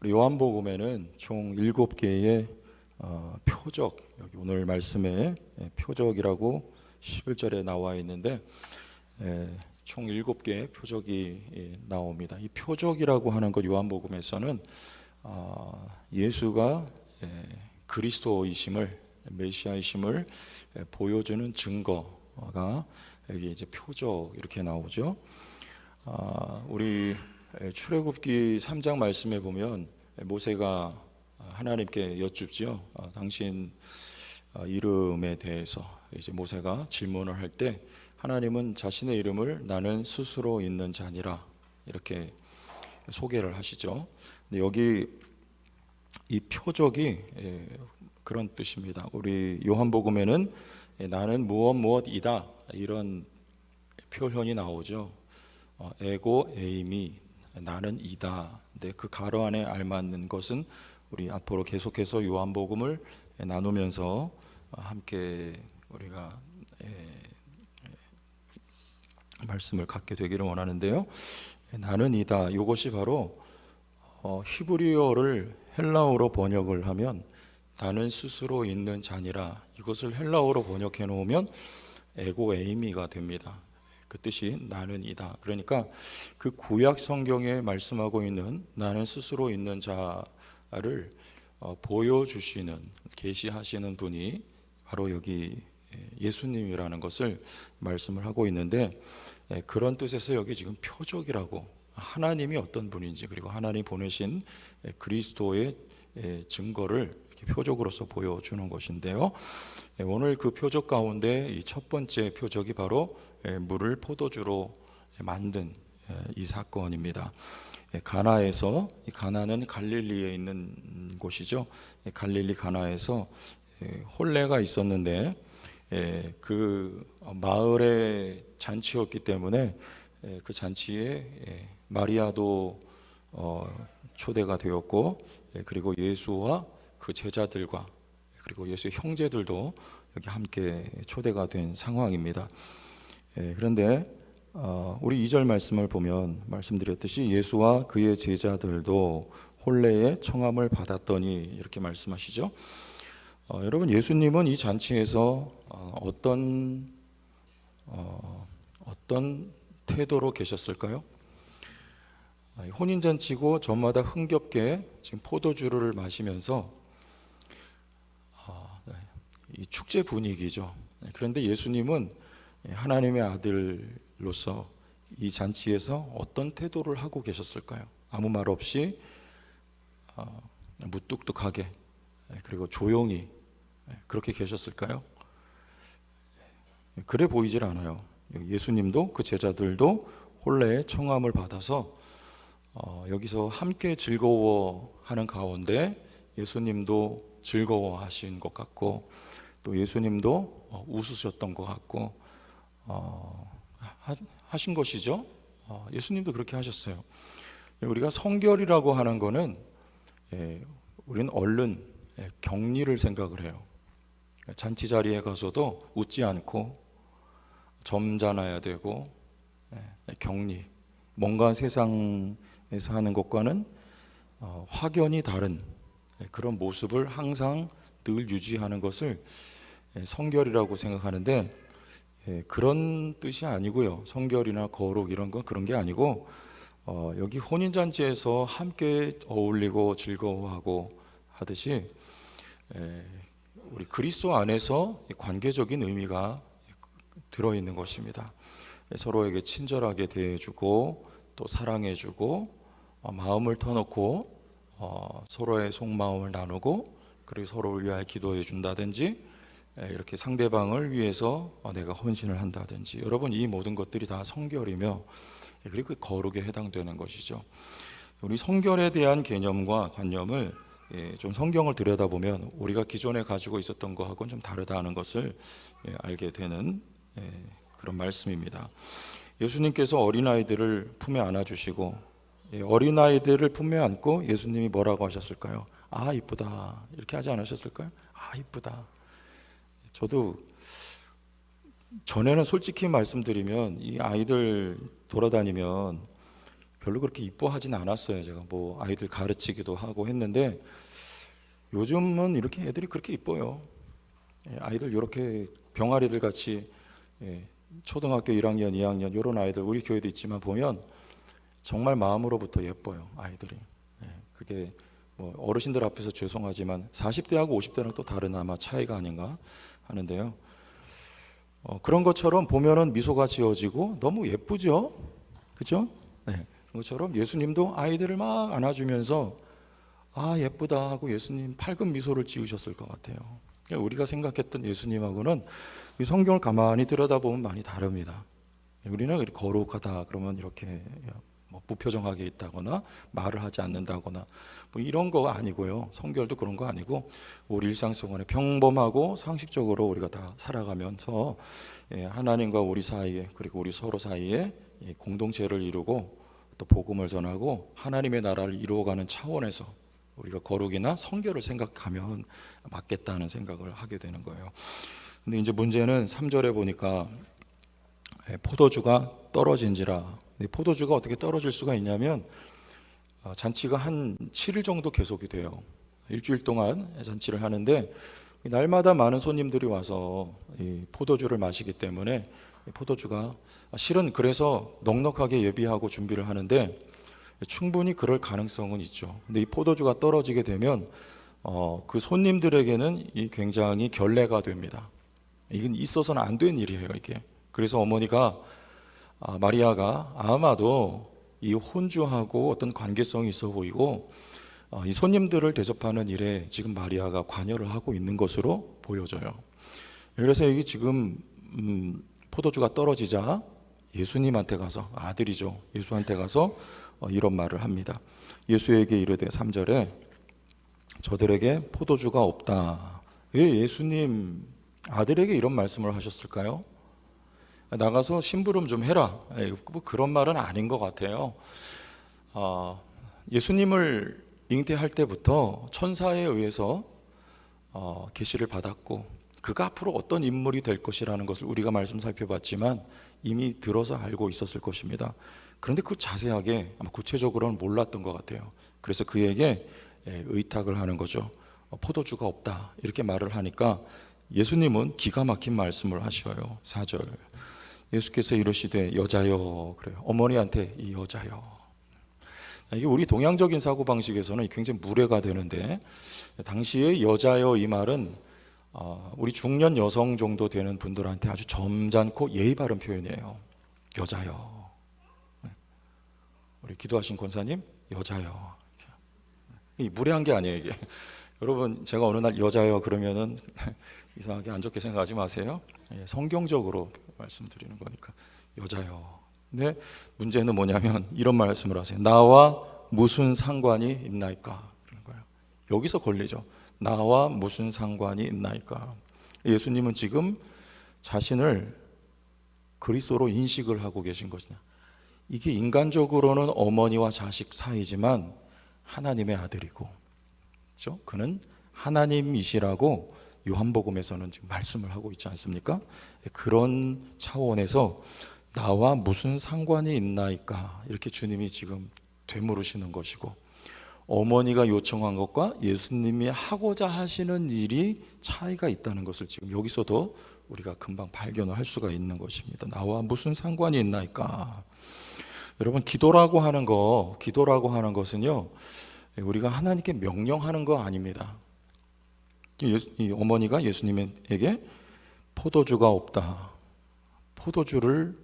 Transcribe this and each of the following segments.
요한복음에는 총 7개의 표적, 여기 오늘 말씀에 표적이라고 11절에 나와 있는데 총 7개의 표적이 나옵니다. 이 표적이라고 하는 것 요한복음에서는 예수가 그리스도이심을, 메시아이심을 보여주는 증거가 여기 이제 표적 이렇게 나오죠. 우리 출애굽기 3장 말씀에 보면 모세가 하나님께 여쭙죠. 당신 이름에 대해서 이제 모세가 질문을 할 때 하나님은 자신의 이름을 나는 스스로 있는 자니라 이렇게 소개를 하시죠. 근데 여기 이 표적이 그런 뜻입니다. 우리 요한복음에는 나는 무엇이다 이런 표현이 나오죠. 에고 에이미 나는 이다. 근데 그 가로 안에 알맞는 것은 우리 앞으로 계속해서 요한복음을 나누면서 함께 우리가 말씀을 갖게 되기를 원하는데요. 나는 이다. 이것이 바로 히브리어를 헬라어로 번역을 하면 나는 스스로 있는 자니라. 이것을 헬라어로 번역해 놓으면 에고 에이미가 됩니다. 그 뜻이 나는 이다. 그러니까 그 구약 성경에 말씀하고 있는 나는 스스로 있는 자를 보여주시는, 계시하시는 분이 바로 여기 예수님이라는 것을 말씀을 하고 있는데, 그런 뜻에서 여기 지금 표적이라고, 하나님이 어떤 분인지 그리고 하나님 보내신 그리스도의 증거를 표적으로서 보여주는 것인데요. 오늘 그 표적 가운데 이 첫 번째 표적이 바로 물을 포도주로 만든 이 사건입니다. 가나에서, 이 가나는 갈릴리에 있는 곳이죠. 갈릴리 가나에서 혼례가 있었는데 그 마을의 잔치였기 때문에 그 잔치에 마리아도 초대가 되었고, 그리고 예수와 그 제자들과 그리고 예수의 형제들도 여기 함께 초대가 된 상황입니다. 그런데 우리 2절 말씀을 보면 말씀드렸듯이 예수와 그의 제자들도 혼례의 청함을 받았더니 이렇게 말씀하시죠. 여러분, 예수님은 이 잔치에서 어떤 태도로 계셨을까요? 혼인잔치고 저마다 흥겹게 지금 포도주를 마시면서 이 축제 분위기죠. 그런데 예수님은 하나님의 아들로서 이 잔치에서 어떤 태도를 하고 계셨을까요? 아무 말 없이 무뚝뚝하게 그리고 조용히 그렇게 계셨을까요? 그래 보이질 않아요. 예수님도 그 제자들도 혼례의 청함을 받아서 여기서 함께 즐거워하는 가운데 예수님도 즐거워하신 것 같고, 또 예수님도 웃으셨던 것 같고 하신 것이죠. 예수님도 그렇게 하셨어요. 우리가 성결이라고 하는 거는 우리는 얼른 격리를 생각을 해요. 잔치 자리에 가서도 웃지 않고 점잖아야 되고 격리, 뭔가 세상에서 하는 것과는 확연히 다른 그런 모습을 항상 늘 유지하는 것을 성결이라고 생각하는데, 그런 뜻이 아니고요. 성결이나 거룩 이런 건 그런 게 아니고 여기 혼인잔치에서 함께 어울리고 즐거워하고 하듯이 우리 그리스도 안에서 관계적인 의미가 들어있는 것입니다. 서로에게 친절하게 대해주고 또 사랑해주고 마음을 터놓고 서로의 속마음을 나누고 그리고 서로를 위하여 기도해 준다든지, 이렇게 상대방을 위해서 내가 헌신을 한다든지, 여러분 이 모든 것들이 다 성결이며 그리고 거룩에 해당되는 것이죠. 우리 성결에 대한 개념과 관념을 좀 성경을 들여다보면 우리가 기존에 가지고 있었던 것하고는 좀 다르다는 것을 알게 되는 그런 말씀입니다. 예수님께서 어린아이들을 품에 안아주시고, 어린아이들을 품에 안고 예수님이 뭐라고 하셨을까요? 아 이쁘다 이렇게 하지 않으셨을까요? 아 이쁘다. 저도 전에는 솔직히 말씀드리면 이 아이들 돌아다니면 별로 그렇게 이뻐하진 않았어요. 제가 뭐 아이들 가르치기도 하고 했는데 요즘은 이렇게 애들이 그렇게 이뻐요. 아이들 이렇게 병아리들 같이 초등학교 1학년, 2학년 이런 아이들 우리 교회도 있지만 보면 정말 마음으로부터 예뻐요, 아이들이. 그게 뭐 어르신들 앞에서 죄송하지만 40대하고 50대랑 또 다른 아마 차이가 아닌가 하는데요. 그런 것처럼 보면은 미소가 지어지고 너무 예쁘죠, 그죠? 네. 그것처럼 예수님도 아이들을 막 안아주면서 아 예쁘다 하고 예수님 밝은 미소를 지으셨을 것 같아요. 그러니까 우리가 생각했던 예수님하고는 이 성경을 가만히 들여다보면 많이 다릅니다. 우리는 이렇게 거룩하다 그러면 이렇게 뭐 무표정하게 있다거나 말을 하지 않는다거나 뭐 이런 거 아니고요. 성결도 그런 거 아니고 우리 일상생활에 평범하고 상식적으로 우리가 다 살아가면서 하나님과 우리 사이에 그리고 우리 서로 사이에 공동체를 이루고 또 복음을 전하고 하나님의 나라를 이루어가는 차원에서 우리가 거룩이나 성결을 생각하면 맞겠다는 생각을 하게 되는 거예요. 근데 이제 문제는 3절에 보니까 포도주가 떨어진지라. 포도주가 어떻게 떨어질 수가 있냐면 잔치가 한 7일 정도 계속이 돼요. 일주일 동안 잔치를 하는데 날마다 많은 손님들이 와서 이 포도주를 마시기 때문에 포도주가 실은 그래서 넉넉하게 예비하고 준비를 하는데 충분히 그럴 가능성은 있죠. 근데 이 포도주가 떨어지게 되면 그 손님들에게는 이 굉장히 결례가 됩니다. 이건 있어서는 안 된 일이에요, 이게. 그래서 어머니가 마리아가 아마도 이 혼주하고 어떤 관계성이 있어 보이고 이 손님들을 대접하는 일에 지금 마리아가 관여를 하고 있는 것으로 보여져요. 그래서 이게 지금 포도주가 떨어지자 예수님한테 가서 아들이죠. 예수한테 가서 이런 말을 합니다. 예수에게 이르되 3절에 저들에게 포도주가 없다. 왜 예수님 아들에게 이런 말씀을 하셨을까요? 나가서 심부름 좀 해라. 뭐 그런 말은 아닌 것 같아요. 예수님을 잉태할 때부터 천사에 의해서 계시를 받았고 그가 앞으로 어떤 인물이 될 것이라는 것을 우리가 말씀 살펴봤지만 이미 들어서 알고 있었을 것입니다. 그런데 그 자세하게 아마 구체적으로는 몰랐던 것 같아요. 그래서 그에게 의탁을 하는 거죠. 포도주가 없다 이렇게 말을 하니까 예수님은 기가 막힌 말씀을 하셔요. 4절 예수께서 이르시되 여자여 그래요. 어머니한테 이 여자여. 이게 우리 동양적인 사고방식에서는 굉장히 무례가 되는데 당시에 여자여 이 말은 우리 중년 여성 정도 되는 분들한테 아주 점잖고 예의 바른 표현이에요. 여자여. 우리 기도하신 권사님 여자여. 이 무례한 게 아니에요 이게. 여러분 제가 어느 날 여자여 그러면은 이상하게 안 좋게 생각하지 마세요. 성경적으로 말씀드리는 거니까 여자여. 근데 문제는 뭐냐면 이런 말씀을 하세요. 나와 무슨 상관이 있나이까 그런 거예요. 여기서 걸리죠. 나와 무슨 상관이 있나이까. 예수님은 지금 자신을 그리스도로 인식을 하고 계신 것이냐. 이게 인간적으로는 어머니와 자식 사이지만 하나님의 아들이고, 그렇죠? 그는 하나님이시라고 요한복음에서는 지금 말씀을 하고 있지 않습니까? 그런 차원에서 나와 무슨 상관이 있나이까 이렇게 주님이 지금 되물으시는 것이고 어머니가 요청한 것과 예수님이 하고자 하시는 일이 차이가 있다는 것을 지금 여기서도 우리가 금방 발견을 할 수가 있는 것입니다. 나와 무슨 상관이 있나이까. 여러분 기도라고 하는 것은요 우리가 하나님께 명령하는 거 아닙니다. 이 어머니가 예수님에게 포도주가 없다. 포도주를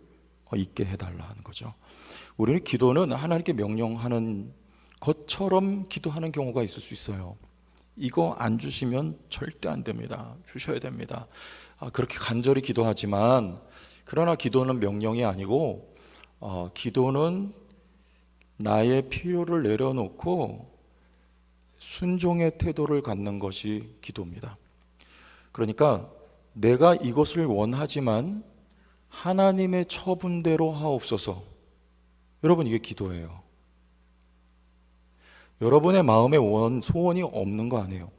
있게 해달라는 거죠. 우리는 기도는 하나님께 명령하는 것처럼 기도하는 경우가 있을 수 있어요. 이거 안 주시면 절대 안 됩니다. 주셔야 됩니다. 그렇게 간절히 기도하지만 그러나 기도는 명령이 아니고 기도는 나의 필요를 내려놓고 순종의 태도를 갖는 것이 기도입니다. 그러니까 내가 이것을 원하지만 하나님의 처분대로 하옵소서. 여러분 이게 기도예요. 여러분의 마음에 소원이 없는 거 아니에요.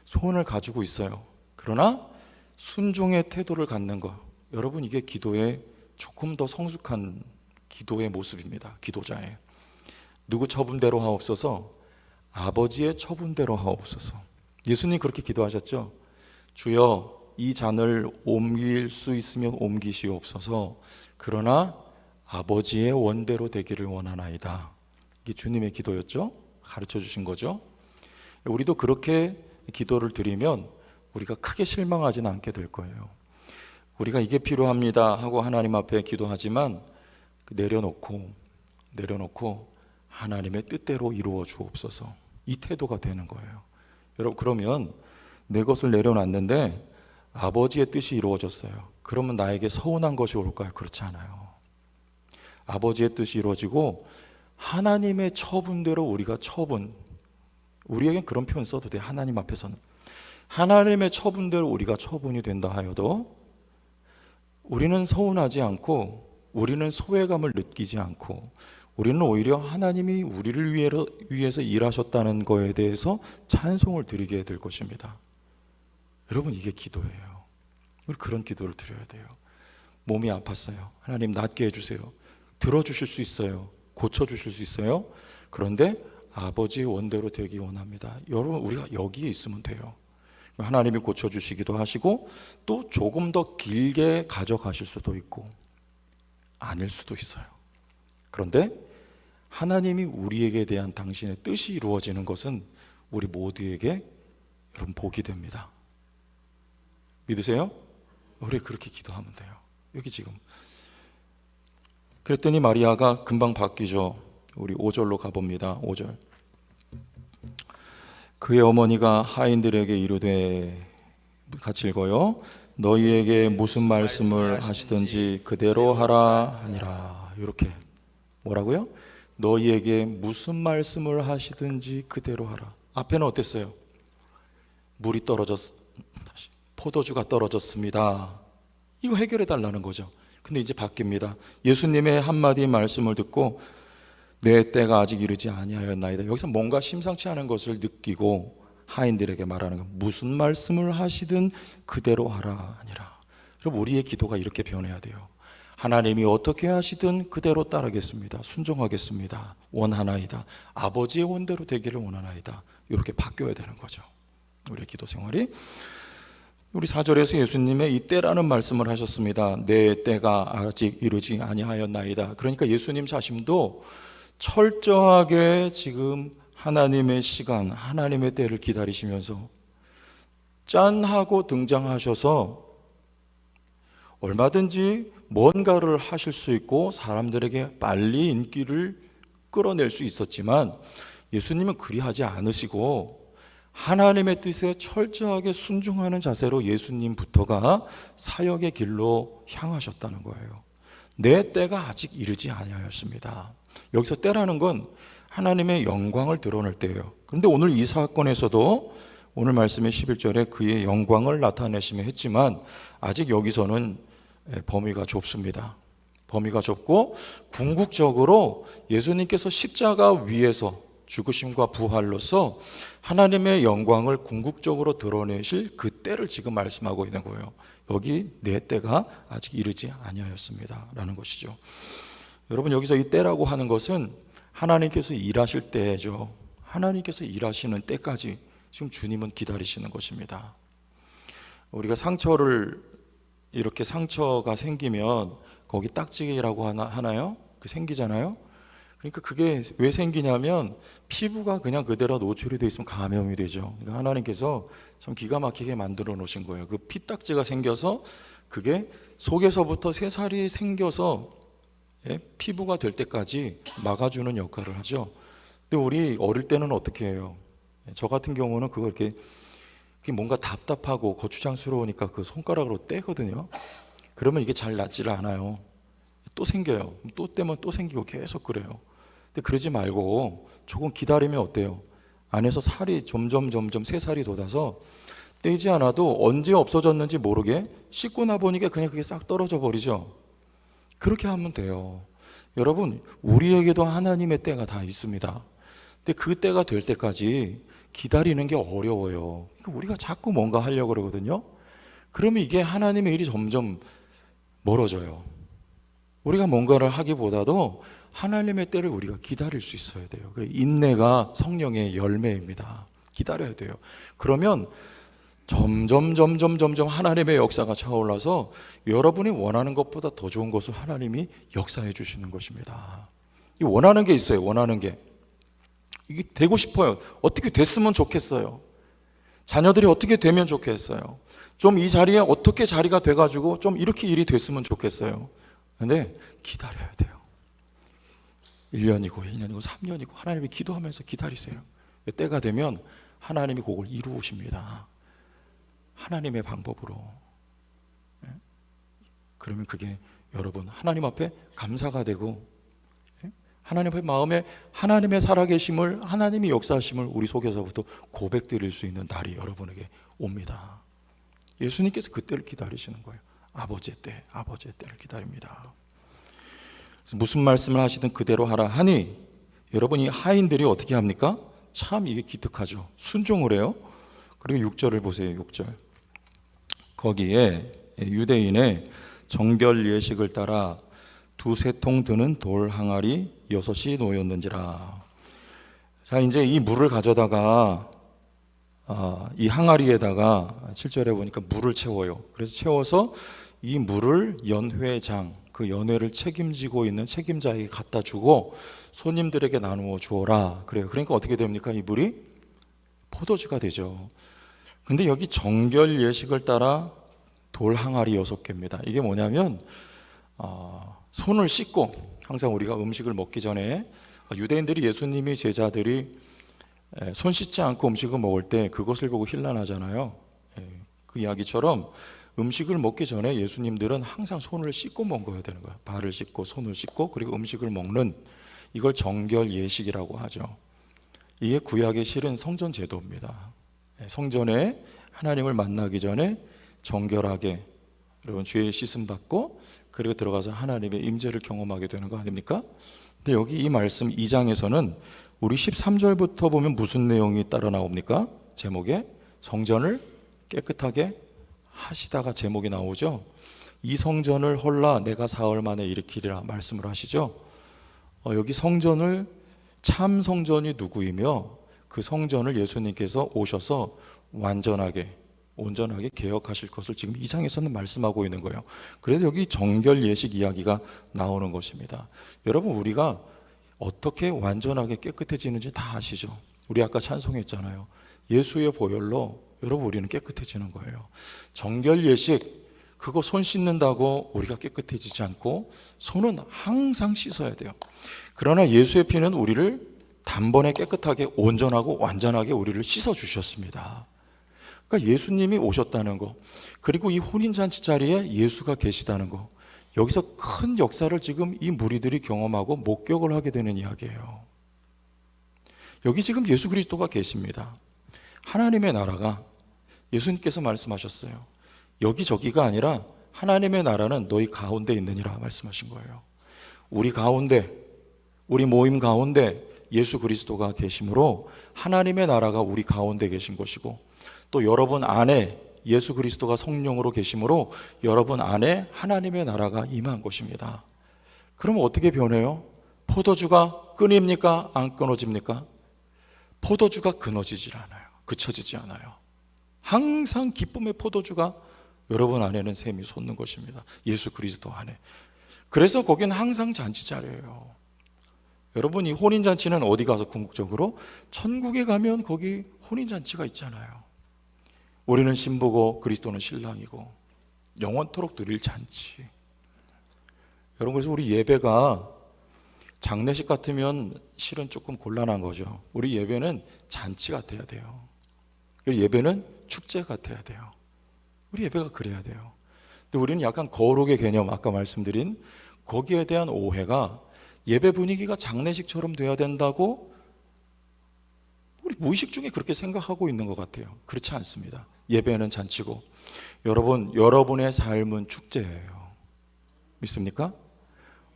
소원을 가지고 있어요. 그러나 순종의 태도를 갖는 것. 여러분 이게 기도의 조금 더 성숙한 기도의 모습입니다. 기도자의. 누구 처분대로 하옵소서? 아버지의 처분대로 하옵소서. 예수님 그렇게 기도하셨죠. 주여 이 잔을 옮길 수 있으면 옮기시옵소서. 그러나 아버지의 원대로 되기를 원하나이다. 이게 주님의 기도였죠. 가르쳐 주신 거죠. 우리도 그렇게 기도를 드리면 우리가 크게 실망하지는 않게 될 거예요. 우리가 이게 필요합니다 하고 하나님 앞에 기도하지만 내려놓고 하나님의 뜻대로 이루어 주옵소서. 이 태도가 되는 거예요. 여러분, 그러면 내 것을 내려놨는데 아버지의 뜻이 이루어졌어요. 그러면 나에게 서운한 것이 올까요? 그렇지 않아요. 아버지의 뜻이 이루어지고 하나님의 처분대로 우리가 우리에겐 그런 표현 써도 돼. 하나님 앞에서는 하나님의 처분대로 우리가 처분이 된다 하여도 우리는 서운하지 않고, 우리는 소외감을 느끼지 않고, 우리는 오히려 하나님이 우리를 위해서 일하셨다는 거에 대해서 찬송을 드리게 될 것입니다. 여러분, 이게 기도예요. 우리 그런 기도를 드려야 돼요. 몸이 아팠어요. 하나님 낫게 해주세요. 들어주실 수 있어요. 고쳐주실 수 있어요. 그런데 아버지의 원대로 되기 원합니다. 여러분, 우리가 여기에 있으면 돼요. 하나님이 고쳐주시기도 하시고 또 조금 더 길게 가져가실 수도 있고 아닐 수도 있어요. 그런데 하나님이 우리에게 대한 당신의 뜻이 이루어지는 것은 우리 모두에게 여러분 복이 됩니다. 믿으세요? 우리 그렇게 기도하면 돼요. 여기 지금 그랬더니 마리아가 금방 바뀌죠. 우리 5절로 가봅니다. 5절. 그의 어머니가 하인들에게 이르되, 같이 읽어요. 너희에게 무슨 말씀을 하시든지 그대로 하라 하니라. 이렇게 뭐라고요? 너희에게 무슨 말씀을 하시든지 그대로 하라. 앞에는 어땠어요? 물이 다시 포도주가 떨어졌습니다. 이거 해결해 달라는 거죠. 근데 이제 바뀝니다. 예수님의 한마디 말씀을 듣고 내 때가 아직 이르지 아니하였나이다. 여기서 뭔가 심상치 않은 것을 느끼고 하인들에게 말하는 건 무슨 말씀을 하시든 그대로 하라 하니라. 여러분, 우리의 기도가 이렇게 변해야 돼요. 하나님이 어떻게 하시든 그대로 따르겠습니다. 순종하겠습니다. 원하나이다. 아버지의 원대로 되기를 원하나이다. 이렇게 바뀌어야 되는 거죠. 우리의 기도 생활이. 우리 4절에서 예수님의 이 때라는 말씀을 하셨습니다. 내 때가 아직 이르지 아니하였나이다. 그러니까 예수님 자신도 철저하게 지금 하나님의 시간, 하나님의 때를 기다리시면서 짠 하고 등장하셔서 얼마든지 뭔가를 하실 수 있고 사람들에게 빨리 인기를 끌어낼 수 있었지만 예수님은 그리하지 않으시고 하나님의 뜻에 철저하게 순종하는 자세로 예수님부터가 사역의 길로 향하셨다는 거예요. 내 때가 아직 이르지 아니하였습니다. 여기서 때라는 건 하나님의 영광을 드러낼 때예요. 그런데 오늘 이 사건에서도 오늘 말씀의 11절에 그의 영광을 나타내시며 했지만 아직 여기서는 범위가 좁습니다. 범위가 좁고 궁극적으로 예수님께서 십자가 위에서 죽으심과 부활로서 하나님의 영광을 궁극적으로 드러내실 그 때를 지금 말씀하고 있는 거예요. 여기 내 때가 아직 이르지 아니하였습니다 라는 것이죠. 여러분, 여기서 이 때라고 하는 것은 하나님께서 일하실 때죠. 하나님께서 일하시는 때까지 지금 주님은 기다리시는 것입니다. 우리가 이렇게 상처가 생기면 거기 딱지라고 하나요? 그 생기잖아요. 그러니까 그게 왜 생기냐면 피부가 그냥 그대로 노출이 되어 있으면 감염이 되죠. 그러니까 하나님께서 참 기가 막히게 만들어 놓으신 거예요. 그 피딱지가 생겨서 그게 속에서부터 새살이 생겨서 피부가 될 때까지 막아주는 역할을 하죠. 근데 우리 어릴 때는 어떻게 해요? 저 같은 경우는 그거 이렇게 뭔가 답답하고 거추장스러우니까 그 손가락으로 떼거든요. 그러면 이게 잘 낫지를 않아요. 또 생겨요. 또 떼면 또 생기고 계속 그래요. 근데 그러지 말고 조금 기다리면 어때요? 안에서 살이 점점 새살이 돋아서 떼지 않아도 언제 없어졌는지 모르게 씻고 나보니까 그냥 그게 싹 떨어져 버리죠. 그렇게 하면 돼요. 여러분, 우리에게도 하나님의 때가 다 있습니다. 근데 그 때가 될 때까지 기다리는 게 어려워요. 그러니까 우리가 자꾸 뭔가 하려고 그러거든요. 그러면 이게 하나님의 일이 점점 멀어져요. 우리가 뭔가를 하기보다도 하나님의 때를 우리가 기다릴 수 있어야 돼요. 그 인내가 성령의 열매입니다. 기다려야 돼요. 그러면 점점 하나님의 역사가 차올라서 여러분이 원하는 것보다 더 좋은 것을 하나님이 역사해 주시는 것입니다. 이 원하는 게 있어요. 원하는 게. 이게 되고 싶어요. 어떻게 됐으면 좋겠어요. 자녀들이 어떻게 되면 좋겠어요. 좀 이 자리에 어떻게 자리가 돼가지고 좀 이렇게 일이 됐으면 좋겠어요. 근데 기다려야 돼요. 1년이고 2년이고 3년이고 하나님이 기도하면서 기다리세요. 때가 되면 하나님이 그걸 이루십니다. 하나님의 방법으로. 그러면 그게 여러분 하나님 앞에 감사가 되고 하나님 앞에 마음에 하나님의 살아계심을, 하나님이 역사하심을 우리 속에서부터 고백드릴 수 있는 날이 여러분에게 옵니다. 예수님께서 그때를 기다리시는 거예요. 아버지의 때를 기다립니다. 무슨 말씀을 하시든 그대로 하라 하니, 여러분 이 하인들이 어떻게 합니까? 참 이게 기특하죠. 순종을 해요. 그리고 6절을 보세요. 6절. 거기에 유대인의 정결 예식을 따라 두세 통 드는 돌 항아리 6이 놓였는지라. 자, 이제 이 물을 가져다가 이 항아리에다가 7절에 보니까 물을 채워요. 그래서 채워서 이 물을 연회장, 그 연회를 책임지고 있는 책임자에게 갖다 주고 손님들에게 나누어 주어라. 그래요. 그러니까 어떻게 됩니까? 이 물이 포도주가 되죠. 근데 여기 정결 예식을 따라 돌 항아리 6개입니다. 이게 뭐냐면 손을 씻고, 항상 우리가 음식을 먹기 전에 유대인들이, 예수님이 제자들이 손 씻지 않고 음식을 먹을 때 그것을 보고 힐난하잖아요. 그 이야기처럼 음식을 먹기 전에 예수님들은 항상 손을 씻고 먹어야 되는 거예요. 발을 씻고 손을 씻고 그리고 음식을 먹는, 이걸 정결 예식이라고 하죠. 이게 구약의 실은 성전 제도입니다. 성전에 하나님을 만나기 전에 정결하게, 여러분 죄의 씻음 받고 그리고 들어가서 하나님의 임재를 경험하게 되는 거 아닙니까? 근데 여기 이 말씀 2장에서는 우리 13절부터 보면 무슨 내용이 따라 나옵니까? 제목에 성전을 깨끗하게 하시다가 제목이 나오죠. 이 성전을 헐라 내가 사흘 만에 일으키리라 말씀을 하시죠. 여기 성전을, 참 성전이 누구이며 그 성전을 예수님께서 오셔서 완전하게 온전하게 개혁하실 것을 지금 2장에서는 말씀하고 있는 거예요. 그래서 여기 정결 예식 이야기가 나오는 것입니다. 여러분, 우리가 어떻게 완전하게 깨끗해지는지 다 아시죠? 우리 아까 찬송했잖아요. 예수의 보혈로 여러분 우리는 깨끗해지는 거예요. 정결 예식, 그거 손 씻는다고 우리가 깨끗해지지 않고 손은 항상 씻어야 돼요. 그러나 예수의 피는 우리를 단번에 깨끗하게 온전하고 완전하게 우리를 씻어 주셨습니다. 그러니까 예수님이 오셨다는 거, 그리고 이 혼인잔치 자리에 예수가 계시다는 거, 여기서 큰 역사를 지금 이 무리들이 경험하고 목격을 하게 되는 이야기예요. 여기 지금 예수 그리스도가 계십니다. 하나님의 나라가, 예수님께서 말씀하셨어요. 여기저기가 아니라 하나님의 나라는 너희 가운데 있느니라 말씀하신 거예요. 우리 가운데, 우리 모임 가운데 예수 그리스도가 계심으로 하나님의 나라가 우리 가운데 계신 것이고, 또 여러분 안에 예수 그리스도가 성령으로 계심으로 여러분 안에 하나님의 나라가 임한 것입니다. 그러면 어떻게 변해요? 포도주가 끊입니까? 안 끊어집니까? 포도주가 끊어지질 않아요. 그쳐지지 않아요. 항상 기쁨의 포도주가 여러분 안에는 샘이 솟는 것입니다. 예수 그리스도 안에. 그래서 거기는 항상 잔치자리예요. 여러분, 이 혼인잔치는 어디 가서 궁극적으로? 천국에 가면 거기 혼인잔치가 있잖아요. 우리는 신부고 그리스도는 신랑이고 영원토록 누릴 잔치. 여러분, 그래서 우리 예배가 장례식 같으면 실은 조금 곤란한 거죠. 우리 예배는 잔치 같아야 돼요. 예배는 축제 같아야 돼요. 우리 예배가 그래야 돼요. 근데 우리는 약간 거룩의 개념, 아까 말씀드린 거기에 대한 오해가, 예배 분위기가 장례식처럼 돼야 된다고 우리 무의식 중에 그렇게 생각하고 있는 것 같아요. 그렇지 않습니다. 예배는 잔치고 여러분, 여러분의 삶은 축제예요. 믿습니까?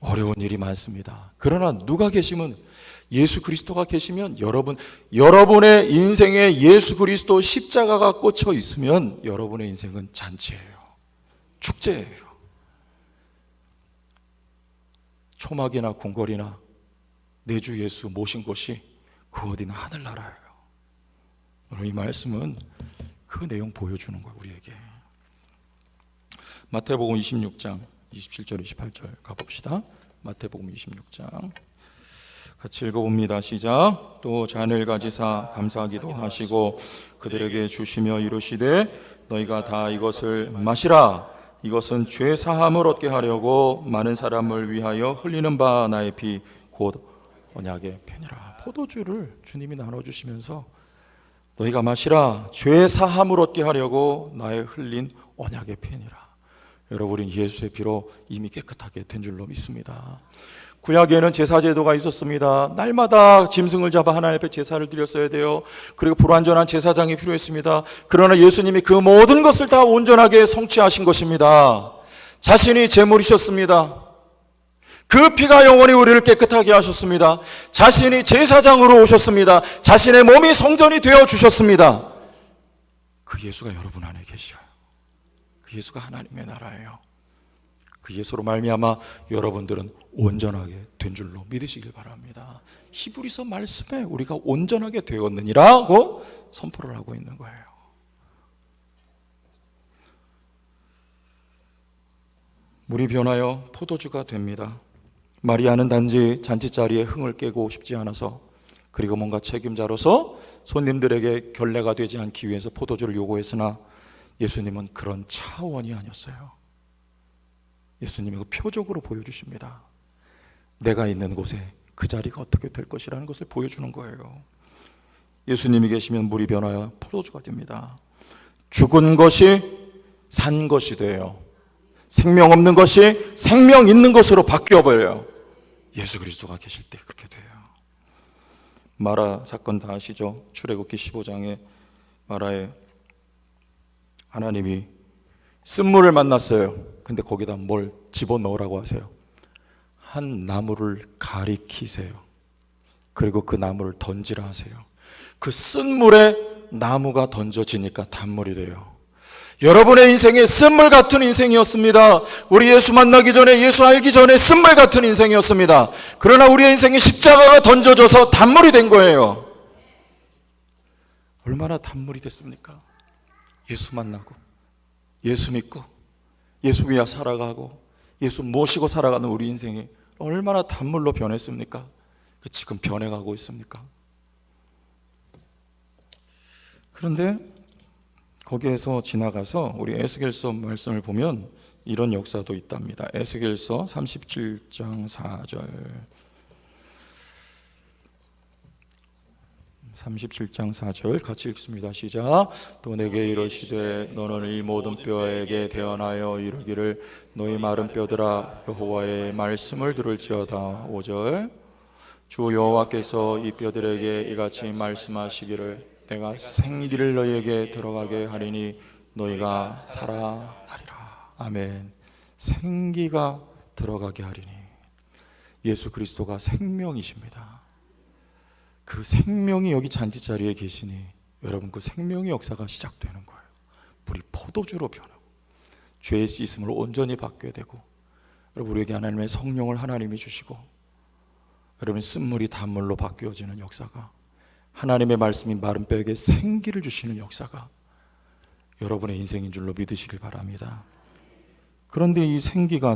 어려운 일이 많습니다. 그러나 누가 계시면, 예수 그리스도가 계시면, 여러분의 인생에 예수 그리스도 십자가가 꽂혀 있으면 여러분의 인생은 잔치예요. 축제예요. 초막이나 궁궐이나 내 주 예수 모신 곳이 그 어디나 하늘나라예요. 오늘 이 말씀은 그 내용 보여주는 거예요, 우리에게. 마태복음 26장 27절 28절 가봅시다. 마태복음 26장 같이 읽어봅니다. 시작. 또 잔을 가지사 감사하기도 하시고 그들에게 주시며 이르시되 너희가 다 이것을 마시라. 이것은 죄 사함을 얻게 하려고 많은 사람을 위하여 흘리는 바 나의 피 곧 언약의 피니라. 포도주를 주님이 나눠주시면서 너희가 마시라. 죄 사함을 얻게 하려고 나의 흘린 언약의 피니라. 여러분, 우리는 예수의 피로 이미 깨끗하게 된 줄로 믿습니다. 구약에는 제사제도가 있었습니다. 날마다 짐승을 잡아 하나님 앞에 제사를 드렸어야 돼요. 그리고 불완전한 제사장이 필요했습니다. 그러나 예수님이 그 모든 것을 다 온전하게 성취하신 것입니다. 자신이 제물이셨습니다. 그 피가 영원히 우리를 깨끗하게 하셨습니다. 자신이 제사장으로 오셨습니다. 자신의 몸이 성전이 되어 주셨습니다. 그 예수가 여러분 안에 계셔요. 그 예수가 하나님의 나라예요. 그 예수로 말미암아 여러분들은 온전하게 된 줄로 믿으시길 바랍니다. 히브리서 말씀에 우리가 온전하게 되었느니라고 선포를 하고 있는 거예요. 물이 변하여 포도주가 됩니다. 마리아는 단지 잔치자리에 흥을 깨고 싶지 않아서, 그리고 뭔가 책임자로서 손님들에게 결례가 되지 않기 위해서 포도주를 요구했으나 예수님은 그런 차원이 아니었어요. 예수님이 그 표적으로 보여주십니다. 내가 있는 곳에 그 자리가 어떻게 될 것이라는 것을 보여주는 거예요. 예수님이 계시면 물이 변하여 포도주가 됩니다. 죽은 것이 산 것이 돼요. 생명 없는 것이 생명 있는 것으로 바뀌어버려요. 예수 그리스도가 계실 때 그렇게 돼요. 마라 사건 다 아시죠? 출애굽기 15장에 마라에 하나님이 쓴물을 만났어요. 근데 거기다 뭘 집어넣으라고 하세요? 한 나무를 가리키세요. 그리고 그 나무를 던지라 하세요. 그 쓴물에 나무가 던져지니까 단물이 돼요. 여러분의 인생이 쓴물 같은 인생이었습니다. 우리 예수 만나기 전에, 예수 알기 전에 쓴물 같은 인생이었습니다. 그러나 우리의 인생이 십자가가 던져져서 단물이 된 거예요. 얼마나 단물이 됐습니까? 예수 만나고, 예수 믿고, 예수 위에 살아가고, 예수 모시고 살아가는 우리 인생이 얼마나 단물로 변했습니까? 지금 변해가고 있습니까? 그런데 거기에서 지나가서 우리 에스겔서 말씀을 보면 이런 역사도 있답니다. 에스겔서 37장 4절 37장 4절 같이 읽습니다. 시작. 또 내게 이르시되 너는 이 모든 뼈에게 대언하여 이르기를 너희 마른 뼈들아 여호와의 말씀을 들을지어다. 5절 주 여호와께서 이 뼈들에게 이같이 말씀하시기를 내가 생기를 너희에게 들어가게 하리니 너희가 살아나리라. 아멘. 생기가 들어가게 하리니 예수 그리스도가 생명이십니다. 그 생명이 여기 잔치자리에 계시니 여러분 그 생명의 역사가 시작되는 거예요. 물이 포도주로 변하고 죄의 씻음을 온전히 받게 되고, 여러분 우리에게 하나님의 성령을 하나님이 주시고, 여러분 쓴물이 단물로 바뀌어지는 역사가, 하나님의 말씀이 마른 뼈에게 생기를 주시는 역사가 여러분의 인생인 줄로 믿으시길 바랍니다. 그런데 이 생기가,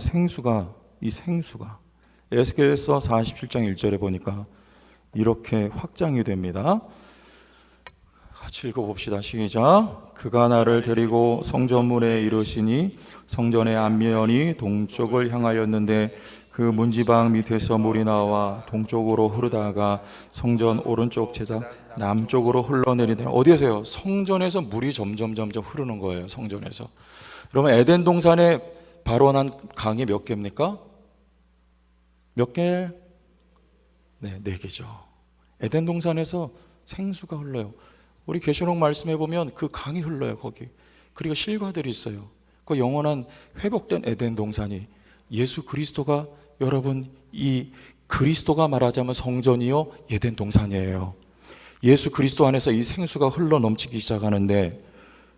이 생수가 에스겔서 47장 1절에 보니까 이렇게 확장이 됩니다. 같이 읽어봅시다. 시작. 그가 나를 데리고 성전문에 이르시니 성전의 앞면이 동쪽을 향하였는데 그 문지방 밑에서 물이 나와 동쪽으로 흐르다가 성전 오른쪽 제자 남쪽으로 흘러내리더라. 어디에서요? 성전에서 물이 점점 흐르는 거예요. 성전에서. 그러면 에덴 동산에 발원한 강이 몇 개입니까? 몇 개? 네, 4개죠. 에덴 동산에서 생수가 흘러요. 우리 계시록 말씀해 보면 그 강이 흘러요. 거기. 그리고 실과들이 있어요. 그 영원한 회복된 에덴 동산이 예수 그리스도가, 여러분 이 그리스도가 말하자면 성전이요 에덴 동산이에요. 예수 그리스도 안에서 이 생수가 흘러 넘치기 시작하는데,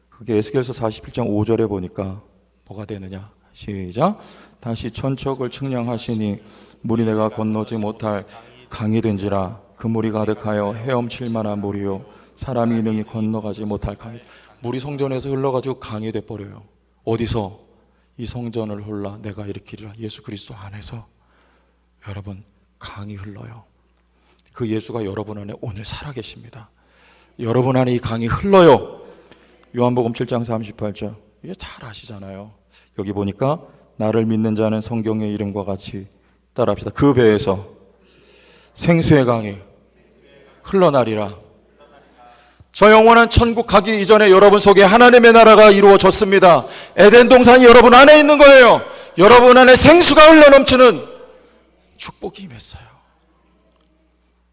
그게 에스겔서 47장 5절에 보니까 뭐가 되느냐. 시작. 다시 천척을 측량하시니 물이 내가 건너지 못할 강이 된지라 그 물이 가득하여 헤엄칠 만한 물이요 사람이 능히 건너가지 못할 강이. 물이 성전에서 흘러가지고 강이 돼버려요. 어디서? 이 성전을 홀라 내가 일으키리라. 예수 그리스도 안에서 여러분 강이 흘러요. 그 예수가 여러분 안에 오늘 살아계십니다. 여러분 안에 이 강이 흘러요. 요한복음 7장 38절 이게 잘 아시잖아요. 여기 보니까 나를 믿는 자는 성경의 이름과 같이 따라합시다. 그 배에서 생수의 강이 흘러나리라. 저 영원한 천국 가기 이전에 여러분 속에 하나님의 나라가 이루어졌습니다. 에덴 동산이 여러분 안에 있는 거예요. 여러분 안에 생수가 흘러넘치는 축복이 임했어요.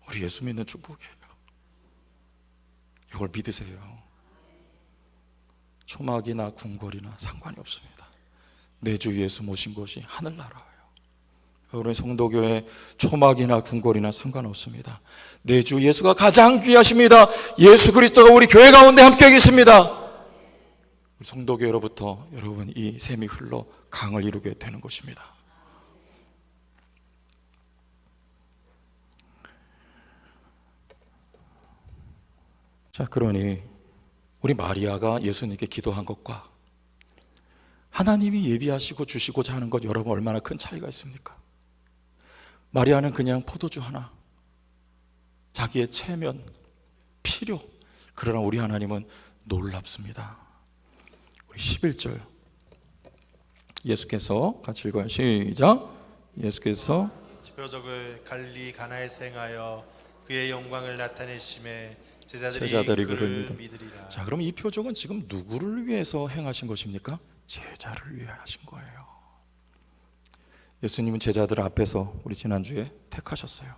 우리 예수 믿는 축복이에요. 이걸 믿으세요. 초막이나 궁궐이나 상관이 없습니다. 내 주 예수 모신 것이 하늘나라예요. 우리 성도교회 초막이나 궁궐이나 상관없습니다. 내 주 예수가 가장 귀하십니다. 예수 그리스도가 우리 교회 가운데 함께 계십니다. 우리 성도교회로부터 여러분 이 샘이 흘러 강을 이루게 되는 것입니다. 자, 그러니 우리 마리아가 예수님께 기도한 것과 하나님이 예비하시고 주시고자 하는 것 여러분 얼마나 큰 차이가 있습니까? 마리아는 그냥 포도주 하나, 자기의 체면, 필요. 그러나 우리 하나님은 놀랍습니다. 우리 11절 예수께서 같이 읽어요. 시작. 예수께서 표적을 갈릴리 가나에서 행하여 그의 영광을 나타내심에 제자들이 그를 믿으리라. 자, 그럼 이 표적은 지금 누구를 위해서 행하신 것입니까? 제자를 위해 하신 거예요. 예수님은 제자들 앞에서 우리 지난주에 택하셨어요.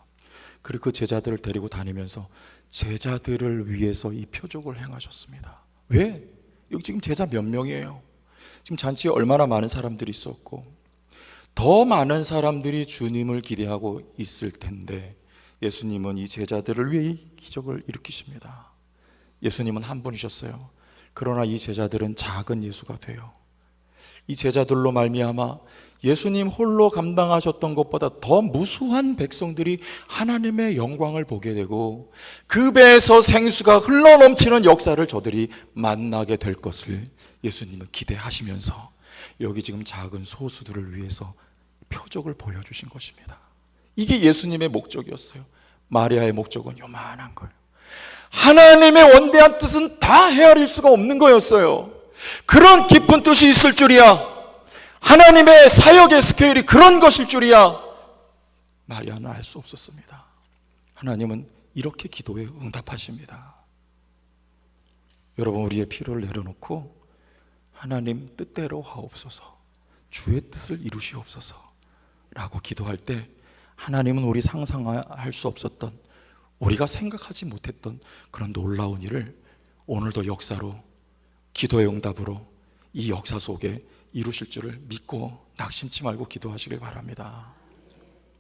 그리고 그 제자들을 데리고 다니면서 제자들을 위해서 이 표적을 행하셨습니다. 왜? 여기 지금 제자 몇 명이에요? 지금 잔치에 얼마나 많은 사람들이 있었고 더 많은 사람들이 주님을 기대하고 있을 텐데 예수님은 이 제자들을 위해 이 기적을 일으키십니다. 예수님은 한 분이셨어요. 그러나 이 제자들은 작은 예수가 돼요. 이 제자들로 말미암아 예수님 홀로 감당하셨던 것보다 더 무수한 백성들이 하나님의 영광을 보게 되고 그 배에서 생수가 흘러넘치는 역사를 저들이 만나게 될 것을 예수님은 기대하시면서 여기 지금 작은 소수들을 위해서 표적을 보여주신 것입니다. 이게 예수님의 목적이었어요. 마리아의 목적은 요만한 거예요. 하나님의 원대한 뜻은 다 헤아릴 수가 없는 거였어요. 그런 깊은 뜻이 있을 줄이야. 하나님의 사역의 스케일이 그런 것일 줄이야. 마리아는 알 수 없었습니다. 하나님은 이렇게 기도에 응답하십니다. 여러분, 우리의 필요를 내려놓고 하나님 뜻대로 하옵소서, 주의 뜻을 이루시옵소서 라고 기도할 때 하나님은 우리 상상할 수 없었던, 우리가 생각하지 못했던 그런 놀라운 일을 오늘도 역사로, 기도의 응답으로 이 역사 속에 이루실 줄을 믿고 낙심치 말고 기도하시길 바랍니다.